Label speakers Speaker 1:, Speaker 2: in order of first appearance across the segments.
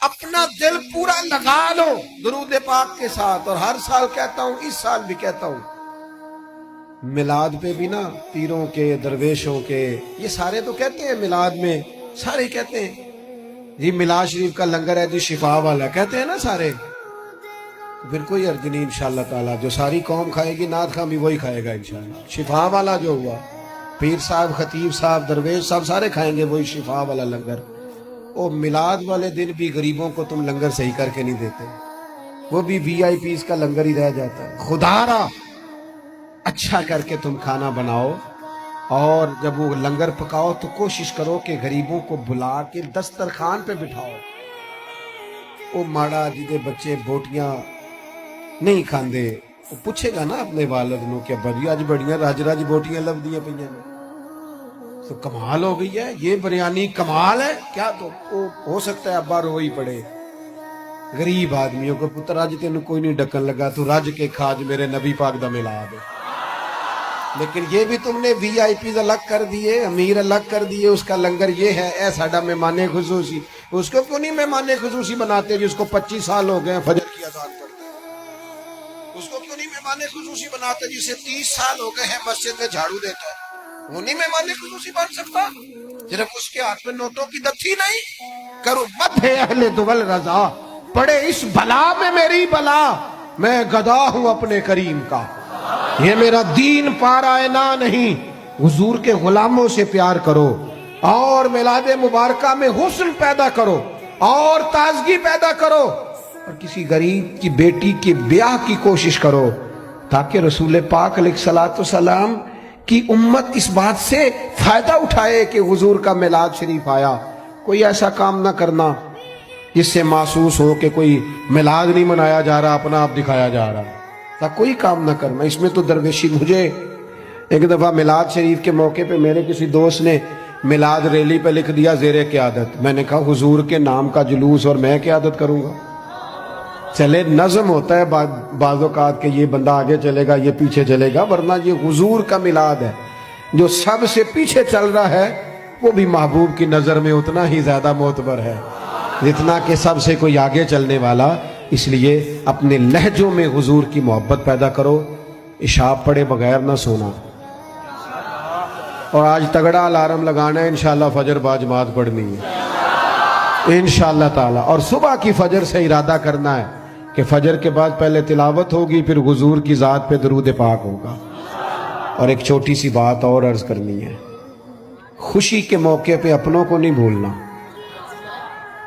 Speaker 1: अपना दिल पूरा लगा लो दुरूद पाक के साथ। और हर साल कहता हूं, इस साल भी कहता हूं, मिलाद पे भी ना पीरों के, दरवेशों के, ये सारे तो कहते हैं मिलाद में, सारे कहते हैं जी मिलाद शरीफ का लंगर है जी शिफा वाला, कहते हैं ना सारे। तो फिर कोई अर्ज नहीं इंशाअल्लाह ताला, जो सारी कौम खाएगी नात खां भी वही खाएगा इंशाअल्लाह। शिफा वाला जो हुआ, पीर साहब, खतीब साहब, दरवेश साहब सारे खाएंगे वही शिफा वाला लंगर। ओ मिलाद वाले दिन भी गरीबों को तुम लंगर सही करके नहीं देते, वो भी VIPs का लंगर ही रह जाता है। खुदारा अच्छा करके तुम खाना बनाओ, और जब वो लंगर पकाओ तो कोशिश करो कि गरीबों को बुला के दस्तरखान पे बिठाओ। वो माड़ा जिदे बच्चे बोटियां नहीं खांदे, वो पूछेगा ना अपने वालिद नु कि अब्बा जी अज बड़ियां रज रज बोटियां लभदियां पईयां ने, तो कमाल हो गई है, ये बिरयानी कमाल है क्या। तो हो सकता है अब्बा रो ही पड़े गरीब आदमियों को, पुत्र अज तेन कोई नहीं डकन लगा, तू रज के खाज मेरे नबी पाक दा मिलाद है। लेकिन ये भी तुमने VIPs अलग कर दिए, अमीर अलग कर दिए, उसका लंगर ये है, ऐ साडा मेहमाने खुसूसी। उसको क्यों नहीं मेहमाने खुसूसी बनाते जिसको 25 साल हो गए फजर की अज़ान पढ़ते हैं? उसको क्यों नहीं मेहमाने खुसूसी बनाते जिसे 30 साल हो गए हैं मस्जिद में झाड़ू देता है? वो नहीं मेहमाने खुसूसी बन सकता सिर्फ उसके हाथ में नोटों की दफ्ती नहीं। करो मत है अहले दुवल रजा, पड़े इस बला में मेरी बला, मैं गदा हूं अपने करीम का। ये मेरा दीन पारायना नहीं, हुजूर के गुलामों से प्यार करो, और मिलाद मुबारका में हुस्न पैदा करो और ताजगी पैदा करो, और किसी गरीब की बेटी के ब्याह की कोशिश करो, ताकि रसूल पाक अलैहिस्सलातु सलाम की उम्मत इस बात से फायदा उठाए कि हुजूर का मिलाद शरीफ आया। कोई ऐसा काम ना करना जिससे महसूस हो कि कोई मिलाद नहीं मनाया जा रहा, अपना आप दिखाया जा रहा, था कोई काम ना करना। इसमें तो दरवेशी। मुझे एक दफा मिलाद शरीफ के मौके पे मेरे किसी दोस्त ने मिलाद रैली पे लिख दिया ज़ेरे क़यादत। मैंने कहा हुजूर के नाम का जुलूस और मैं क़यादत करूंगा? चले नज़म होता है बाज़-औक़ात के ये बंदा आगे चलेगा ये पीछे चलेगा, वरना ये हुजूर का मिलाद है। जो सबसे पीछे चल रहा है वो भी महबूब की नज़र में उतना ही ज़्यादा मोतबर है जितना कि सबसे कोई आगे चलने वाला। इसलिए अपने लहजों में हुजूर की मोहब्बत पैदा करो, इशा पढ़े बगैर ना सोना। और आज तगड़ा अलार्म लगाना है, इंशाअल्लाह फजर बाजमात पढ़नी है इंशाअल्लाह ताला। और सुबह की फजर से इरादा करना है कि फजर के बाद पहले तिलावत होगी, फिर हुजूर की ज़ात पे दरूद पाक होगा। और एक छोटी सी बात और अर्ज करनी है, खुशी के मौके पे अपनों को नहीं भूलना।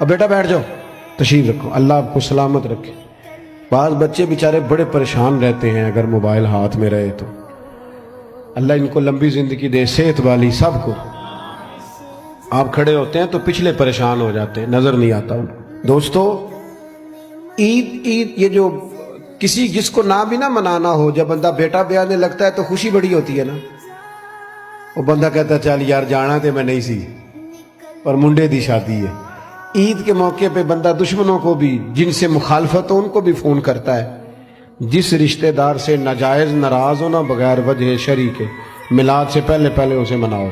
Speaker 1: अब बेटा बैठ जाओ, तशरीफ रखो, अल्लाह आपको सलामत रखे। बाज़ बच्चे बेचारे बड़े परेशान रहते हैं अगर मोबाइल हाथ में रहे तो। अल्लाह इनको लंबी जिंदगी दे, सेहत वाली सबको। आप खड़े होते हैं तो पिछले परेशान हो जाते हैं, नजर नहीं आता उनको। दोस्तों, ईद ये जो किसी जिसको ना भी ना मनाना हो, जब बंदा बेटा ब्याहने लगता है तो खुशी बड़ी होती है ना। वो बंदा कहता है चल यार जाना तो मैं नहीं सी, पर मुंडे दी शादी है। ईद के मौके पे बंदा दुश्मनों को भी, जिनसे मुखालफत हो उनको भी फोन करता है। जिस रिश्तेदार से नाजायज नाराज हो ना बगैर वजह शरी के, मिलाद से पहले पहले उसे मनाओ,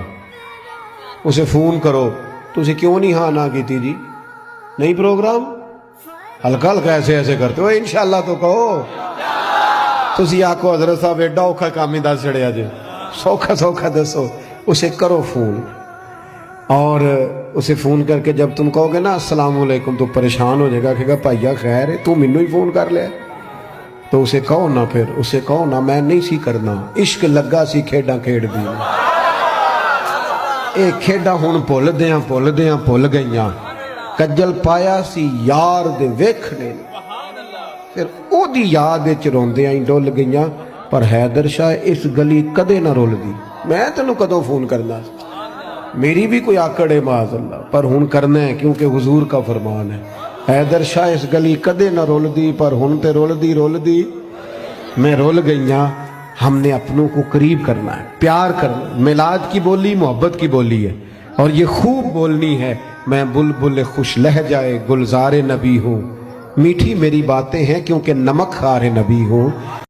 Speaker 1: उसे फोन करो। तुझे क्यों नहीं हाँ ना की थी जी, नहीं प्रोग्राम, हल्का हल्का ऐसे ऐसे करते हो, इंशाअल्लाह तो कहो। तुसी आखो हजरत साहब एडा औखा काम ही दस छड़िया जे, सौखा सौखा दसो। उसे करो फोन, और उसे फोन करके जब तुम कहोगे ना अस्सलाम वालेकुम तो परेशान हो जाएगा, कहेगा भाइया खैर है, तू मैनू ही फोन कर लिया। तो उसे कहो ना, फिर उसे कहो ना मैं नहीं सी करना, इश्क लगा सी खेडा खेड दी, ये खेडा हुण भुल गईयां, कज्जल पाया सी यार दे वेखने, फिर ओदी याद विच रोंदियां ही डुल गईयां। पर हैदर शाह इस गली कदे ना रुलदी, मैं तेनू कदों फोन करना, मेरी भी कोई आकड़ है माज़अल्लाह, पर हुन करना है क्योंकि हुजूर का फरमान है। हैदर शाह इस गली कदे न रुलदी, पर हुन ते रुलदी मैं रुल गईयां। हमने अपनों को करीब करना है, प्यार करना। मिलाद की बोली मोहब्बत की बोली है, और ये खूब बोलनी है। मैं बुलबुल खुश लहजाए गुलज़ारे नबी हूँ, मीठी मेरी बातें हैं क्योंकि नमक खारे नबी हूँ।